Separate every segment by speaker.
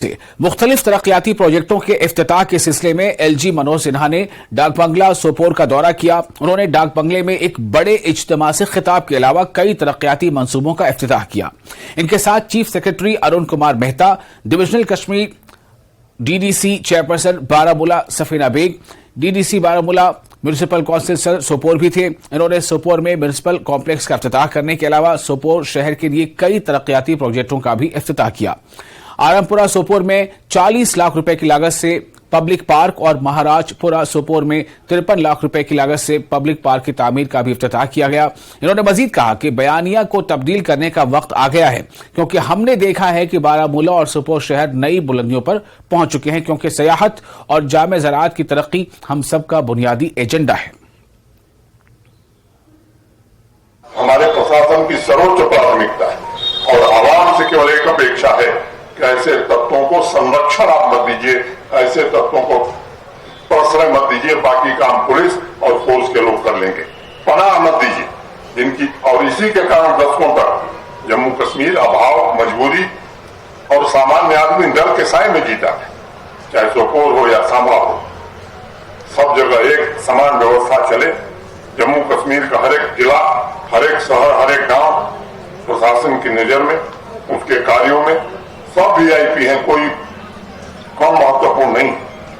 Speaker 1: से मुख्तलिफ तरक्याती प्रोजेक्टों के इफ्तिताह के सिलसिले में एलजी मनोज सिन्हा ने डाक बंगला सोपोर का दौरा किया। उन्होंने डाक बंगले में एक बड़े इज्तिमा से खिताब के अलावा कई तरक्याती मंसूबों का इफ्तिताह किया। इनके साथ chief secretary Arun Kumar Mehta, divisional Kashmir DDC chairperson Baramulla Safina Beg, DDC Baramulla municipal council सर सोपोर भी थे। इन्होंने सोपोर में म्यूनिसिपल कॉम्प्लेक्स का इफ्तिताह करने के अलावा सोपोर शहर के लिए कई तरक्याती प्रोजेक्टों का भी इफ्तिताह किया। आरामपुरा सोपोर में 40 लाख रुपए की लागत से पब्लिक पार्क और महाराजपुरा सोपोर में 53 लाख रुपए की लागत से पब्लिक पार्क की तामीर का भी इफ्तिताह किया गया। इन्होंने मजीद कहा कि बयानिया को तब्दील करने का वक्त आ गया है, क्योंकि हमने देखा है कि बारामूला और सोपोर शहर नई बुलंदियों पर पहुंच चुके हैं, क्योंकि सयाहत और जामे ज़राअत की तरक्की हम सबका बुनियादी एजेंडा है।
Speaker 2: हमारे प्रशासन की सर्वोच्च प्राथमिकता है और आवाम से केवल एक अपेक्षा है कि ऐसे तत्वों को संरक्षण आप मत दीजिए, ऐसे तत्वों को प्रश्रय मत दीजिए। बाकी काम पुलिस और फोर्स के लोग कर लेंगे, पनाह मत दीजिए जिनकी। और इसी के कारण दशकों तक जम्मू कश्मीर अभाव, मजबूरी और सामान्य आदमी डर के साए में जीता है। चाहे सोपोर हो या सांबा हो, सब जगह एक समान व्यवस्था चले। जम्मू कश्मीर का हर एक जिला, हर एक शहर, हर एक गांव प्रशासन की नजर में, उसके कार्यों में सब वीआईपी हैं, कोई कम महत्वपूर्ण नहीं।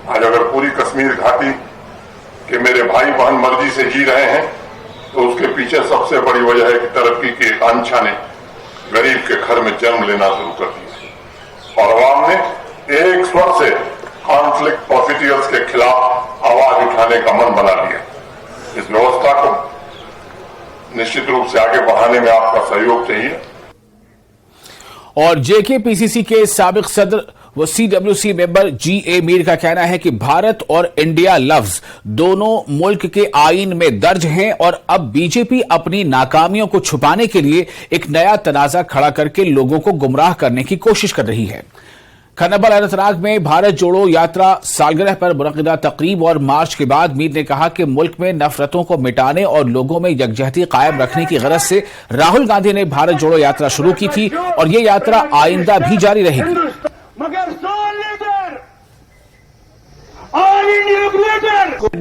Speaker 2: आज अगर पूरी कश्मीर घाटी के मेरे भाई बहन मर्जी से जी रहे हैं तो उसके पीछे सबसे बड़ी वजह है कि तरक्की की आकांक्षा ने गरीब के घर में जन्म लेना शुरू कर दिया और अवाम ने एक स्वर से कॉन्फ्लिक्ट प्रोसिड्यूर्स के खिलाफ आवाज उठाने का मन बना लिया। इस व्यवस्था को निश्चित रूप से आगे बढ़ाने में आपका सहयोग चाहिए।
Speaker 1: और जेकेपीसीसी के साबिक सदर व सीडब्ल्यूसी मेंबर जीए मीर का कहना है कि भारत और इंडिया लफ्ज दोनों मुल्क के आईन में दर्ज हैं और अब बीजेपी अपनी नाकामियों को छुपाने के लिए एक नया तनाजा खड़ा करके लोगों को गुमराह करने की कोशिश कर रही है। खन्नाबाद अनंतनाग में भारत जोड़ो यात्रा सालगिरह पर मुनक़िदा तकरीब और मार्च के बाद मीर ने कहा कि मुल्क में नफरतों को मिटाने और लोगों में यकजहती कायम रखने की गरज से राहुल गांधी ने भारत जोड़ो यात्रा शुरू की थी और ये यात्रा आइंदा भी जारी रहेगी।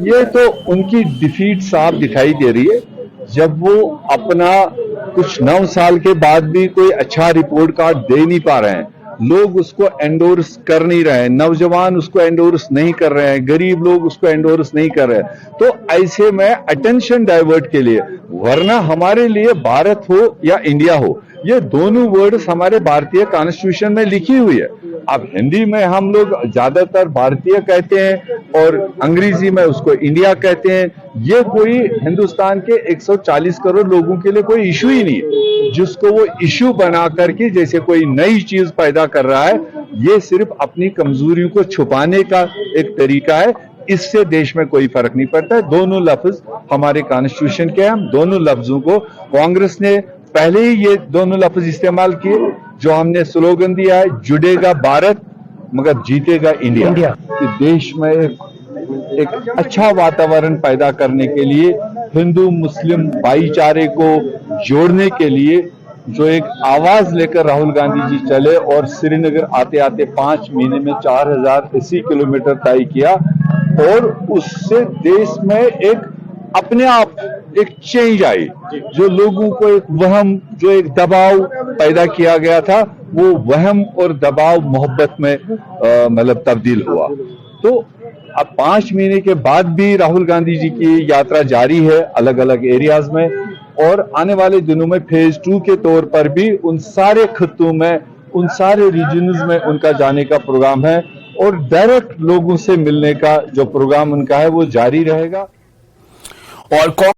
Speaker 3: ये तो उनकी डिफीट साफ दिखाई दे रही है। जब वो अपना कुछ 9 साल के बाद भी कोई अच्छा रिपोर्ट कार्ड दे नहीं पा रहे हैं, लोग उसको एंडोर्स कर नहीं रहे हैं, नौजवान उसको एंडोर्स नहीं कर रहे हैं, गरीब लोग उसको एंडोर्स नहीं कर रहे हैं, तो ऐसे में अटेंशन डाइवर्ट के लिए, वरना हमारे लिए भारत हो या इंडिया हो, ये दोनों वर्ड्स हमारे भारतीय कॉन्स्टिट्यूशन में लिखी हुई है। अब हिंदी में हम लोग ज्यादातर भारतीय कहते हैं और अंग्रेजी में उसको इंडिया कहते हैं। ये कोई हिंदुस्तान के 140 करोड़ लोगों के लिए कोई इशू ही नहीं है, जिसको वो इशू बना करके जैसे कोई नई चीज पैदा कर रहा है। ये सिर्फ अपनी कमजोरियों को छुपाने का एक तरीका है। इससे देश में कोई फर्क नहीं पड़ता है। दोनों लफ्ज हमारे कॉन्स्टिट्यूशन के हैं। दोनों लफ्जों को कांग्रेस ने पहले ही ये दोनों लफ्ज इस्तेमाल किए। जो हमने स्लोगन दिया है, जुड़ेगा भारत मगर जीतेगा इंडिया, कि देश में एक अच्छा वातावरण पैदा करने के लिए, हिंदू मुस्लिम भाईचारे को जोड़ने के लिए जो एक आवाज लेकर राहुल गांधी जी चले और श्रीनगर आते आते 5 महीने में 4080 किलोमीटर तय किया और उससे देश में एक अपने आप एक चेंज आई। जो लोगों को एक वहम, जो एक दबाव पैदा किया गया था, वो वहम और दबाव मोहब्बत में मतलब तब्दील हुआ। तो अब 5 महीने के बाद भी राहुल गांधी जी की यात्रा जारी है अलग अलग एरियाज में, और आने वाले दिनों में फेज 2 के तौर पर भी उन सारे खित्तों में, उन सारे रीजन्स में उनका जाने का प्रोग्राम है और डायरेक्ट लोगों से मिलने का जो प्रोग्राम उनका है वो जारी रहेगा।
Speaker 1: और